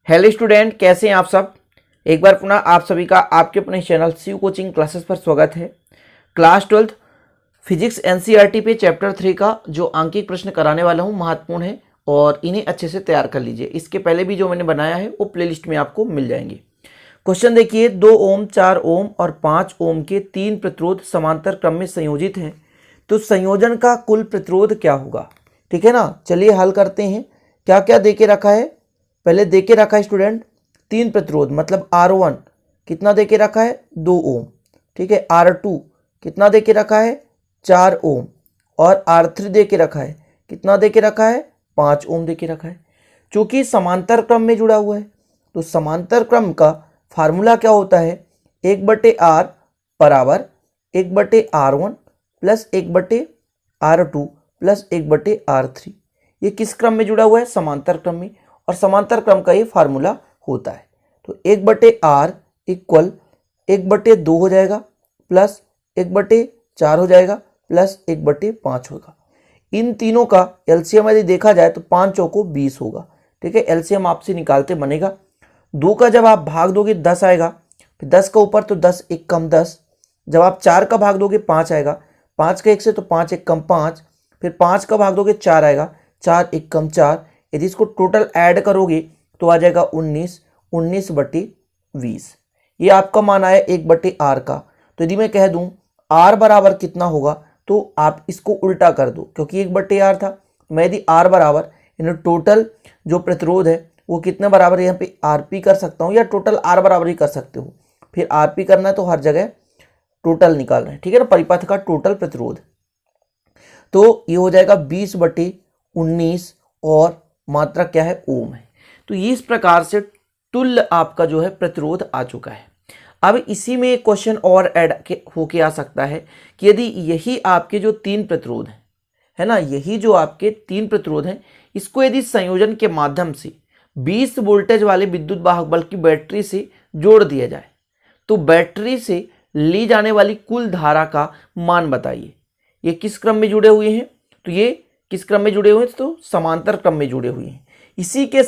Hello student, कैसे हैं आप सब। एक बार पुनः आप सभी का आपके अपने चैनल शिव कोचिंग क्लासेस पर स्वागत है। क्लास 12 फिजिक्स एनसीईआरटी पे चैप्टर 3 का जो आंकिक प्रश्न कराने वाला हूं महत्वपूर्ण है और इन्हें अच्छे से तैयार कर लीजिए। इसके पहले भी जो मैंने बनाया है वो प्लेलिस्ट में आपको मिल जाएंगे। क्वेश्चन देखिए, 2 ओम, 4 ओम और 5 ओम के 3 प्रतिरोध समांतर क्रम में संयोजित हैं, तो संयोजन का कुल प्रतिरोध क्या होगा। ठीक है ना, चलिए हल करते हैं। क्या क्या देके रखा है, पहले देके रखा है स्टूडेंट 3 प्रतिरोध, मतलब R1 कितना देके रखा है 2 ओम। ठीक है, R2 कितना देके रखा है 4 ओम और R3 देके रखा है कितना देके रखा है 5 ओम देके रखा है। चूंकि समांतर क्रम में जुड़ा हुआ है तो समांतर क्रम का फार्मूला क्या होता है, 1/R बराबर 1/R1 plus 1/R2 plus 1/R3। ये किस क्रम में जुड़ा हुआ है, समांतर क्रम में, और समांतर क्रम का ये फार्मूला होता है। तो 1/R इक्वल 1/2 हो जाएगा प्लस 1/4 हो जाएगा प्लस 1/5 होगा। इन तीनों का एलसीएम यदि देखा जाए तो 5 चौको 20 होगा। ठीक है, एलसीएम आपसे निकालते बनेगा। 2 का जब आप भाग दोगे 10 आएगा, फिर 10 का ऊपर तो 10 एक कम 10। जब आप 4 का भाग दोगे 5 आएगा, 5 का 1 से तो 5 एक कम 5, फिर 5 का भाग दोगे 4 आएगा, 4 एक कम 4। यदि इसको टोटल ऐड करोगे तो आ जाएगा 19, 19/20। ये आपका मान आया 1/R का। तो यदि मैं कह दूं R बराबर कितना होगा तो आप इसको उल्टा कर दो, क्योंकि 1/R था। मैं यदि R बराबर टोटल जो प्रतिरोध है वो कितने बराबर है, यहाँ पे RP कर सकता हूँ या टोटल R बराबर ही कर सकते हो। फिर RP करना है तो हर जगह टोटल निकालना है। ठीक है ना, परिपथ का टोटल प्रतिरोध। तो ये हो जाएगा 20/19 और मात्रा क्या है, ओम है। तो ये इस प्रकार से तुल्य आपका जो है प्रतिरोध आ चुका है। अब इसी में एक क्वेश्चन और ऐड होके आ सकता है कि यदि यही आपके जो 3 प्रतिरोध हैं, है ना, यही जो आपके 3 प्रतिरोध हैं, इसको यदि संयोजन के माध्यम से 20 वोल्टेज वाले विद्युत वाहक बल की बैटरी से जोड़ दिया जाए तो बैटरी से ली जाने वाली कुल धारा का मान बताइए। ये किस क्रम में जुड़े हुए हैं, तो ये किस क्रम में जुड़े हुए हैं, तो समांतर क्रम में जुड़े हुए हैं। इसी के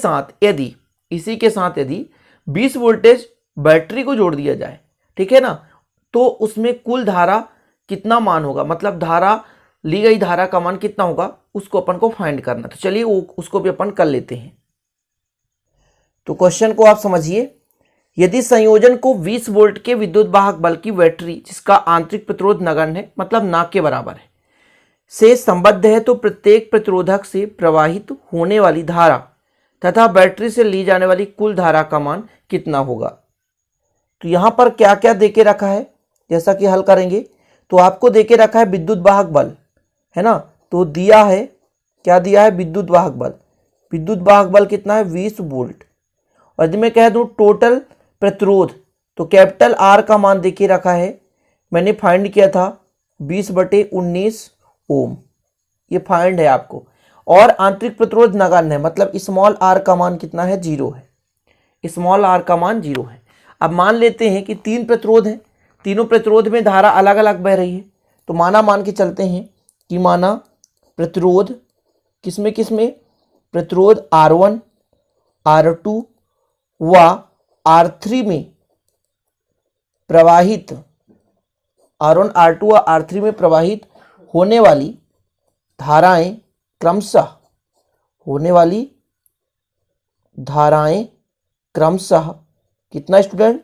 साथ यदि 20 वोल्टेज बैटरी को जोड़ दिया जाए, ठीक है ना, तो उसमें कुल धारा कितना मान होगा, मतलब धारा ली गई धारा का मान कितना होगा, उसको अपन को फाइंड करना। तो चलिए उसको भी अपन कर लेते हैं। तो क्वेश्चन को आप समझिए, यदि संयोजन को 20 वोल्ट के विद्युत वाहक बल की बैटरी जिसका आंतरिक प्रतिरोध नगण्य है, मतलब ना के बराबर है, से संबद्ध है तो प्रत्येक प्रतिरोधक से प्रवाहित होने वाली धारा तथा बैटरी से ली जाने वाली कुल धारा का मान कितना होगा। तो यहां पर क्या क्या देके रखा है, जैसा कि हल करेंगे तो आपको देके रखा है विद्युत वाहक बल, है ना। तो दिया है, क्या दिया है, विद्युत वाहक बल। विद्युत वाहक बल कितना है 20 वोल्ट। और यदि मैं कह दूं टोटल प्रतिरोध, तो कैपिटल R का मान देके रखा है, मैंने फाइंड किया था 20/19 ओम, ये फाइंड है आपको। और आंतरिक प्रतिरोध नगण्य है, मतलब स्मॉल r का मान कितना है, 0 है। स्मॉल r का मान 0 है। अब मान लेते हैं कि 3 प्रतिरोध हैं, तीनों प्रतिरोध में धारा अलग अलग बह रही है। तो मान के चलते हैं कि माना प्रतिरोध किसमें किसमें, प्रतिरोध R1, R2 व R3 में प्रवाहित, R1, R2 व R3 में प्रवाहित होने वाली धाराएं क्रमशः, होने वाली धाराएं क्रमशः कितना student,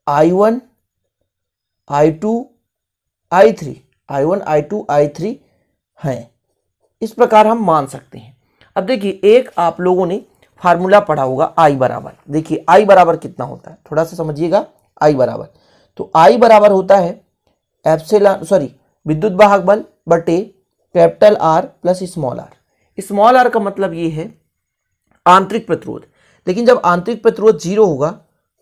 I1, I2, I3, I1, I2, I3 हैं। इस प्रकार हम मान सकते हैं। अब देखिए, एक आप लोगों ने फार्मूला पढ़ा होगा I बराबर, देखिए I बराबर कितना होता है, थोड़ा सा समझिएगा। I बराबर, तो I बराबर होता है विद्युत वाहक बल बटे capital R plus small r। Small r का मतलब ये है आंतरिक प्रतिरोध, लेकिन जब आंतरिक प्रतिरोध 0 होगा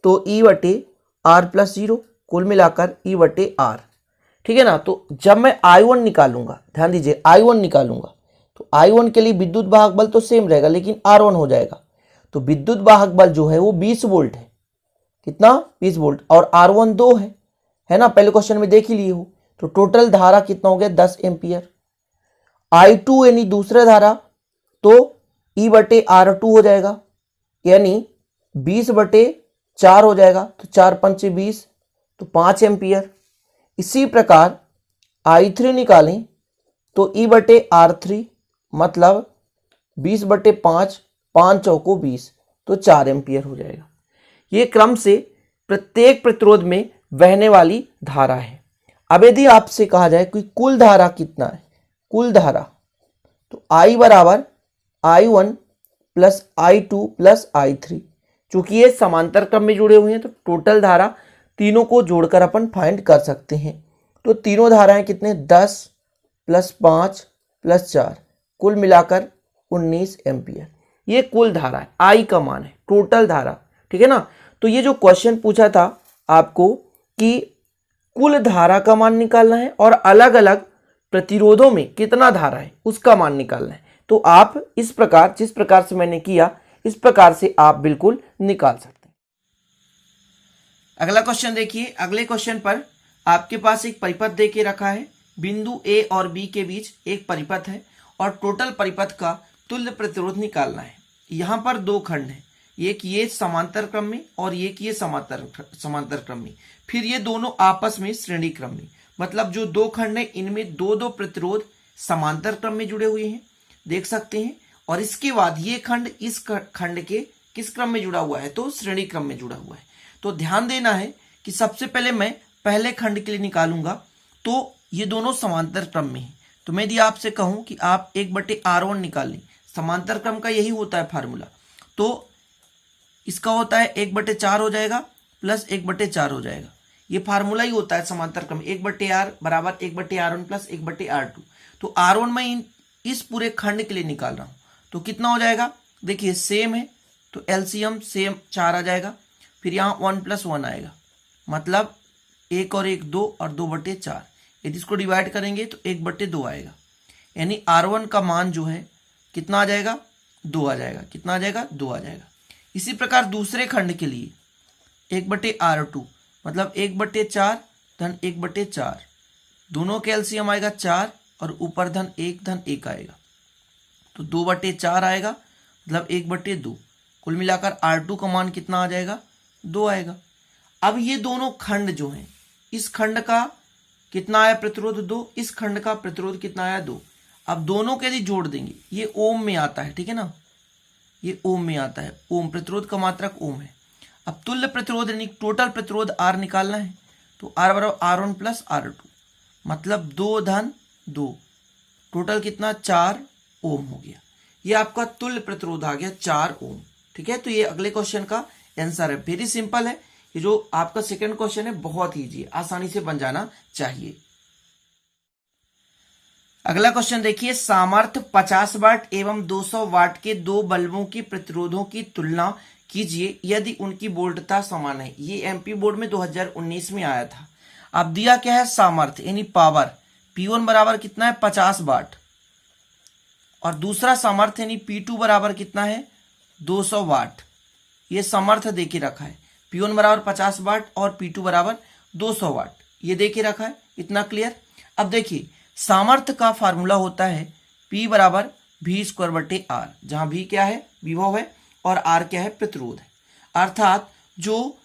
तो E/R प्लस 0, कुल मिलाकर E/R। ठीक है ना। तो जब मैं I1 निकालूंगा, ध्यान दीजिए I1 निकालूंगा, तो I1 के लिए विद्युत वाहक बल तो सेम रहेगा लेकिन R1 हो जाएगा। तो विद्युत वाहक बल जो है वो 20 वोल्ट है, कितना 20 वोल्ट, और R1 2 है ना, पहले क्वेश्चन में देख ही लिए हो। तो टोटल धारा कितना हो गया 10 एम्पियर। I2 यानी दूसरा धारा तो E/R2 हो जाएगा, यानी 20/4 हो जाएगा, तो 4 पंचे 20, तो 5 एम्पियर। इसी प्रकार I3 निकालें तो E/R3 मतलब 20/5, 5 चौको 20, तो 4 एम्पियर हो जाएगा। ये क्रम से प्रत्येक प्रतिरोध में बहने वाली धारा है। अब यदि आपसे कहा जाए कि कुल धारा कितना है, कुल धारा, तो I बराबर I1 plus I2 plus I3। चूंकि ये समांतर क्रम में जुड़े हुए हैं तो टोटल धारा तीनों को जोड़कर अपन फाइंड कर सकते हैं। तो तीनों धाराएं कितने, 10 प्लस 5 प्लस 4, कुल मिलाकर 19 एम्पियर। ये कुल धारा है, I का मान है, टोटल धारा, ठीक है ना। तो ये जो क्वेश्चन पूछा था आपको कि कुल धारा का मान निकालना है और अलग अलग प्रतिरोधों में कितना धारा है उसका मान निकालना है। तो आप इस प्रकार, जिस प्रकार से मैंने किया, इस प्रकार से आप बिल्कुल निकाल सकते हैं। अगला क्वेश्चन देखिए। अगले क्वेश्चन पर आपके पास एक परिपथ दे के रखा है, बिंदु ए और बी के बीच एक परिपथ है और टोटल परिपथ का तुल्य प्रतिरोध निकालना है। यहां पर दो खंड है, एक ये समांतर क्रम में और एक ये समांतर क्रम में, फिर ये दोनों आपस में श्रेणी क्रम में। मतलब जो दो खंड है इनमें दो दो प्रतिरोध समांतर क्रम में जुड़े हुए हैं, देख सकते हैं। और इसके बाद ये खंड इस खंड के किस क्रम में जुड़ा हुआ है, तो श्रेणी क्रम में जुड़ा हुआ है। तो ध्यान देना है कि सबसे पहले मैं पहले खंड के लिए निकालूंगा, तो ये दोनों समांतर क्रम में है। तो मैं यदि आपसे कहूं कि आप 1/R1 निकाल लें, समांतर क्रम का यही होता है फार्मूला, तो इसका होता है 1/4 हो जाएगा प्लस 1/4 हो जाएगा। ये फार्मूला ही होता है समांतर क्रम, 1/R बराबर 1/R1 प्लस 1/R2। तो R1 मैं इस पूरे खंड के लिए निकाल रहा हूं, तो कितना हो जाएगा, देखिए सेम है तो एलसीएम सेम 4 आ जाएगा, फिर यहाँ 1 + 1 आएगा, मतलब 1 और 1 2 और 2/4। यदि इसको डिवाइड करेंगे तो 1/2 आएगा, यानी R1 का मान जो है कितना आ जाएगा, 2 आ जाएगा। कितना आ जाएगा, 2 आ जाएगा। इसी प्रकार दूसरे खंड के लिए 1/R2 मतलब 1/4 धन 1/4, दोनों के एलसीएम आएगा 4 और ऊपर धन 1 आएगा, तो 2/4 आएगा मतलब 1/2। कुल मिलाकर R2 का मान कितना आ जाएगा, 2 आएगा। अब ये दोनों खंड जो हैं, इस खंड का कितना आया प्रतिरोध, 2, इस खंड का प्रतिरोध कितना आया, 2। अब दोनों के यदि जोड़ देंगे, ये ओम में आता है, ठीक है ना, ये ओम में आता है, ओम प्रतिरोध का मात्रक ओम है। अब तुल्य प्रतिरोध यानी टोटल प्रतिरोध R निकालना है, तो R बराबर R1 प्लस R2 मतलब 2 धन 2, टोटल कितना 4 ओम हो गया। ये आपका तुल्य प्रतिरोध आ गया 4 ओम, ठीक है। तो ये अगले क्वेश्चन का आंसर है। वेरी सिंपल है, ये जो आपका सेकंड क्वेश्चन है बहुत ईजी है, आसानी से बन जाना चाहिए। अगला क्वेश्चन देखिए, सामर्थ्य 50 वाट एवं 200 वाट के दो बल्बों की प्रतिरोधों की तुलना कीजिए यदि उनकी वोल्टता समान है। ये एमपी बोर्ड में 2019 में आया था। अब दिया क्या है, सामर्थ्य यानी पावर, P1 बराबर कितना है, 50 वाट, और दूसरा सामर्थ्य यानी P2 बराबर कितना है, 200 वाट। ये सामर्थ्य देके रखा है, P1 बराबर 50 वाट और P2 बराबर 200 वाट, ये देके रखा है। इतना क्लियर। अब देखिए सामर्थ्य का फार्मूला होता है P बराबर V²/R, जहां V क्या है, विभव है, और R क्या है, प्रतिरोध है। अर्थात जो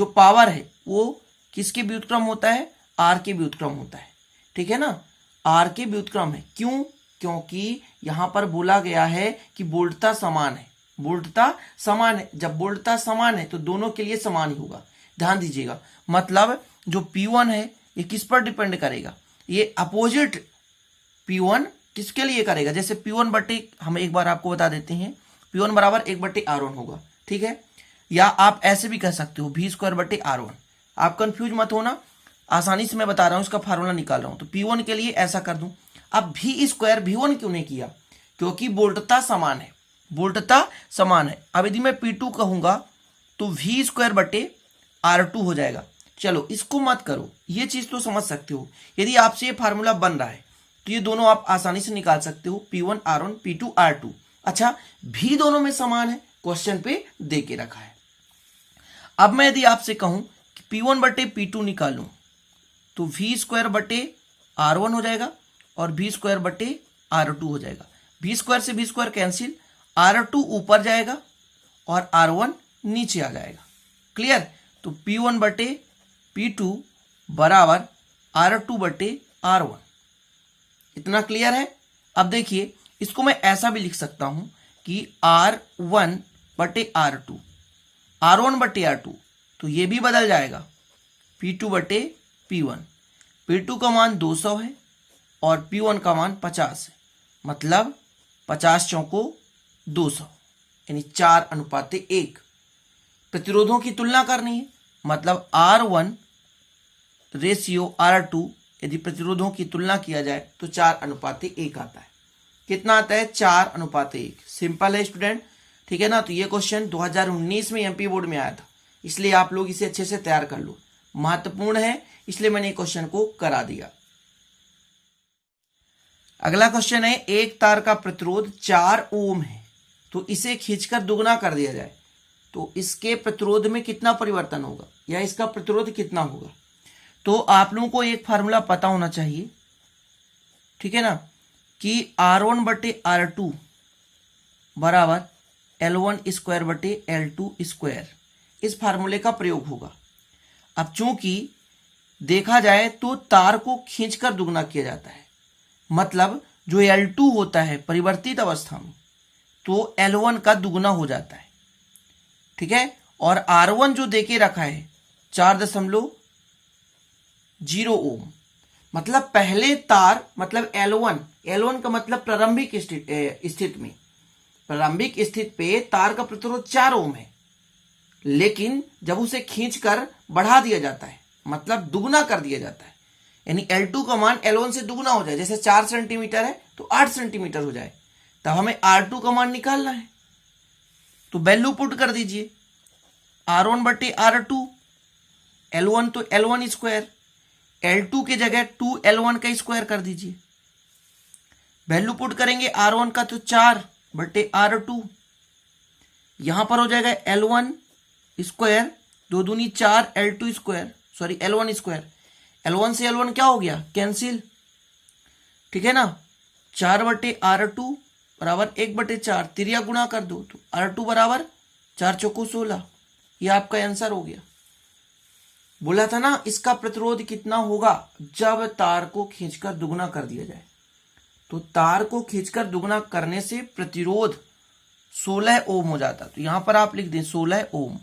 पावर है वो किसके व्युत्क्रम होता है, R के व्युत्क्रम होता है, ठीक है ना, R के व्युत्क्रम है। क्यों, क्योंकि यहां पर बोला गया है कि वोल्टता समान है, वोल्टता समान है। जब वोल्टता समान है तो दोनों के लिए समान ही होगा, ध्यान दीजिएगा। मतलब जो P1 है ये किस पर डिपेंड करेगा, ये अपोजिट P1 किसके लिए करेगा, जैसे P1 बटे, हम एक बार आपको बता देते हैं, P1 बराबर 1/R1 होगा, ठीक है। या आप ऐसे भी कह सकते हो V²/R1। आप कंफ्यूज मत होना, आसानी से मैं बता रहा हूं, इसका फार्मूला निकाल रहा हूं। तो P1 के लिए ऐसा कर दूं। अब V² V1 क्यों नहीं किया, क्योंकि वोल्टता समान है, वोल्टता समान है। अब यदि मैं P2 कहूंगा तो V²/R2 हो जाएगा। चलो इसको मत करो, ये चीज तो समझ सकते हो। यदि आपसे ये फार्मूला बन रहा है तो ये दोनों आप आसानी से निकाल सकते हो, P1 R1 P2 R2। अच्छा, भी दोनों में समान है, क्वेश्चन पे दे के रखा है। अब मैं यदि आपसे कहूं कि P1/P2 निकालूं तो V²/R1 हो जाएगा और V²/R2 हो जाएगा। V² से V² कैंसिल, R2 ऊपर जाएगा और R1 नीचे आ जाएगा। क्लियर? तो P1 बटे P2 बराबर R2 बटे R1। इतना क्लियर है? अब देखिए, इसको मैं ऐसा भी लिख सकता हूं कि R1 बटे R2, R1 बटे R2, तो ये भी बदल जाएगा P2 बटे P1। P2 का मान 200 है और P1 का मान 50 है, मतलब 50 चौको 200, यानी 4:1। प्रतिरोधों की तुलना करनी है, मतलब R1 रेशियो R2, यदि प्रतिरोधों की तुलना किया जाए तो 4:1 आता है। कितना आता है? 4:1। सिंपल है स्टूडेंट, ठीक है ना। तो ये क्वेश्चन 2019 में एमपी बोर्ड में आया था, इसलिए आप लोग इसे अच्छे से तैयार कर लो, महत्वपूर्ण है, इसलिए मैंने क्वेश्चन को करा दिया। अगला क्वेश्चन है, एक तार का प्रतिरोध 4 ओम है, तो इसे खींचकर दुगना कर दिया जाए तो इसके प्रतिरोध में कितना परिवर्तन होगा, या इसका प्रतिरोध कितना होगा। तो आप लोगों को एक फार्मूला पता होना चाहिए, ठीक है ना, कि R1 बटे R2 बराबर L1 स्क्वायर बटे L2 स्क्वायर, इस फार्मूले का प्रयोग होगा। अब चूंकि देखा जाए तो तार को खींचकर दुगना किया जाता है, मतलब जो L2 होता है परिवर्तित अवस्था में, तो L1 का दुगना हो जाता है, ठीक है। और R1 जो देके रखा है 4.0 ओम, मतलब पहले तार, मतलब L1 का मतलब प्रारंभिक स्थिति में, प्रारंभिक स्थिति पे तार का प्रतिरोध 4 ओम है, लेकिन जब उसे खींचकर बढ़ा दिया जाता है, मतलब दुगना कर दिया जाता है, यानी L2 का मान L1 से दुगना हो जाए, जैसे 4 सेंटीमीटर है तो 8 सेंटीमीटर हो जाए, तब हमें R2 का मान निकालना है। तो वैल्यू पुट कर दीजिए, R1 बटे R2, L1 तो L1 स्क्वायर, L2 की जगह 2L1 का स्क्वायर कर दीजिए। वैल्यू पुट करेंगे R1 का तो 4 बटे R2, यहां पर हो जाएगा L1 स्क्वायर, 2 दूनी 4 L2 square, sorry L1 square, L1 से L1 क्या हो गया? कैंसिल, ठीक है ना। 4 बटे R2 बराबर 1/4, तिरिया गुणा कर दो तो R2 बराबर 4 चौको 16, ये आपका आंसर हो गया। बोला था ना इसका प्रतिरोध कितना होगा जब तार को खींचकर दुगना कर दिया जाए, तो तार को खींचकर दुगना करने से प्रतिरोध 16 ओम हो जाता। तो यहां पर आप लिख दें 16 ओम।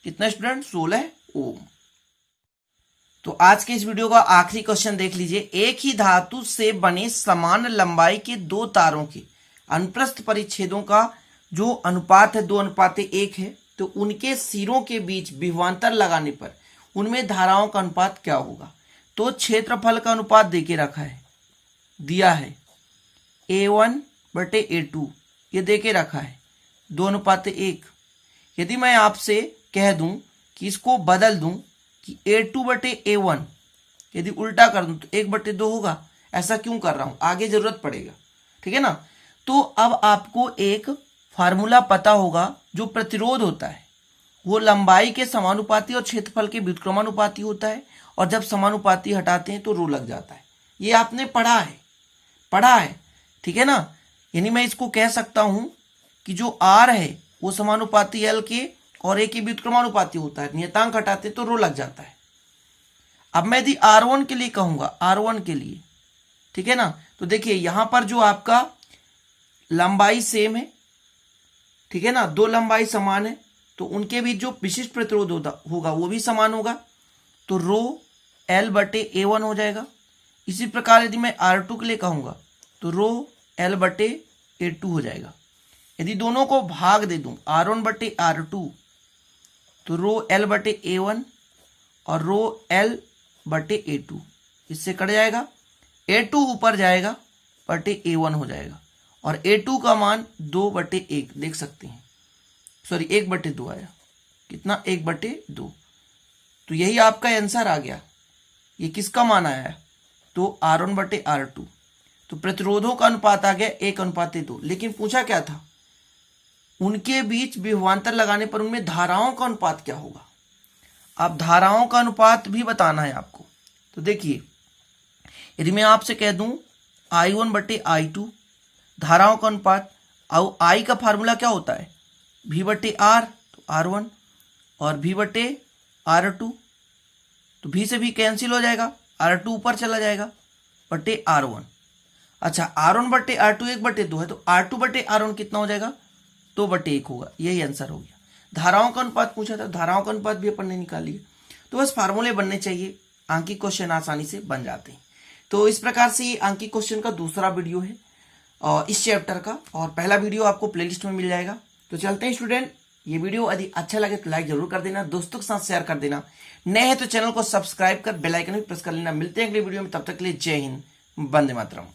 कितना स्टूडेंट? 16 ओम। तो आज के इस वीडियो का आखिरी क्वेश्चन देख लीजिए, एक ही धातु से बने समान लंबाई के 2 तारों के अनुप्रस्थ परिच्छेदों का जो अनुपात है 2:1 है, तो उनके सिरों के बीच विभवांतर लगाने पर उनमें धाराओं का अनुपात क्या होगा। तो क्षेत्रफल का अनुपात देके रखा है, दिया है A1 बटे A2, ये देके रखा है 2:1। यदि मैं आपसे कह दूं कि इसको बदल दूं कि A2 बटे A1, यदि उल्टा कर दूं तो 1/2 होगा। ऐसा क्यों कर रहा हूं, आगे जरूरत पड़ेगा, ठीक है ना। तो अब आपको एक फार्मूला पता होगा, जो प्रतिरोध होता है वो लंबाई के समानुपाती और क्षेत्रफल के व्युत्क्रमानुपाती होता है, और जब समानुपाती हटाते हैं तो रो लग जाता है। ये आपने पढ़ा है, ठीक है ना। यानी मैं इसको कह सकता हूं कि जो R है वो समानुपाती L के और A के व्युत्क्रमानुपाती होता है, नियतांक हटाते तो रो लग जाता है। अब मैं यदि R1 के लिए कहूंगा, R1 के लिए, ठीक है ना, तो देखिए यहां पर जो आपका लंबाई सेम है, ठीक है ना, 2 लंबाई समान है, तो उनके बीच जो विशिष्ट प्रतिरोध होगा वो भी समान होगा, तो रो L बटे A1 हो जाएगा। इसी प्रकार यदि मैं R2 के लिए कहूंगा तो रो L बटे A2 हो जाएगा। यदि दोनों को भाग दे दूं R1 बटे R2, तो रो L बटे A1 और रो L बटे A2, इससे कट जाएगा, A2 ऊपर जाएगा बटे A1 हो जाएगा, और A2 का मान 2/1 देख सकते हैं, सॉरी 1/2 आया। कितना? 1/2। तो यही आपका आंसर आ गया। ये किसका मान आया है? तो R1 बटे R2। तो प्रतिरोधों का अनुपात आ गया 1:2। लेकिन पूछा क्या था, उनके बीच विभवांतर लगाने पर उनमें धाराओं का अनुपात क्या होगा। अब धाराओं का अनुपात भी बताना है आपको। तो देखिए, यदि मैं आपसे कह दूं I1 बटे I2, धाराओं का अनुपात अब आई का फार्मूला क्या होता है, V बटे आर, तो R1 और V बटे R2, तो V से V कैंसिल हो जाएगा, R2 ऊपर चला जाएगा बटे R1। अच्छा R1 बटे R2 1/2 है, तो R2 बटे R1 कितना हो जाएगा, 2/1 होगा। यही आंसर हो गया। धाराओं का अनुपात पूछा था, धाराओं का अनुपात भी अपन ने निकाल लिया। तो बस फार्मूले बनने चाहिए, आंकिक क्वेश्चन आसानी से बन जाते हैं। तो इस प्रकार से ये आंकिक क्वेश्चन का दूसरा वीडियो है और इस चैप्टर का, और पहला वीडियो आपको प्लेलिस्ट में मिल जाएगा। तो चलते हैं स्टूडेंट, ये वीडियो यदि अच्छा लगे तो लाइक जरूर कर देना, दोस्तों के साथ शेयर कर देना, नए हैं तो चैनल को सब्सक्राइब कर बेल आइकन भी प्रेस कर लेना। मिलते हैं अगले वीडियो में, तब तक के लिए जय हिंद, वंदे मातरम।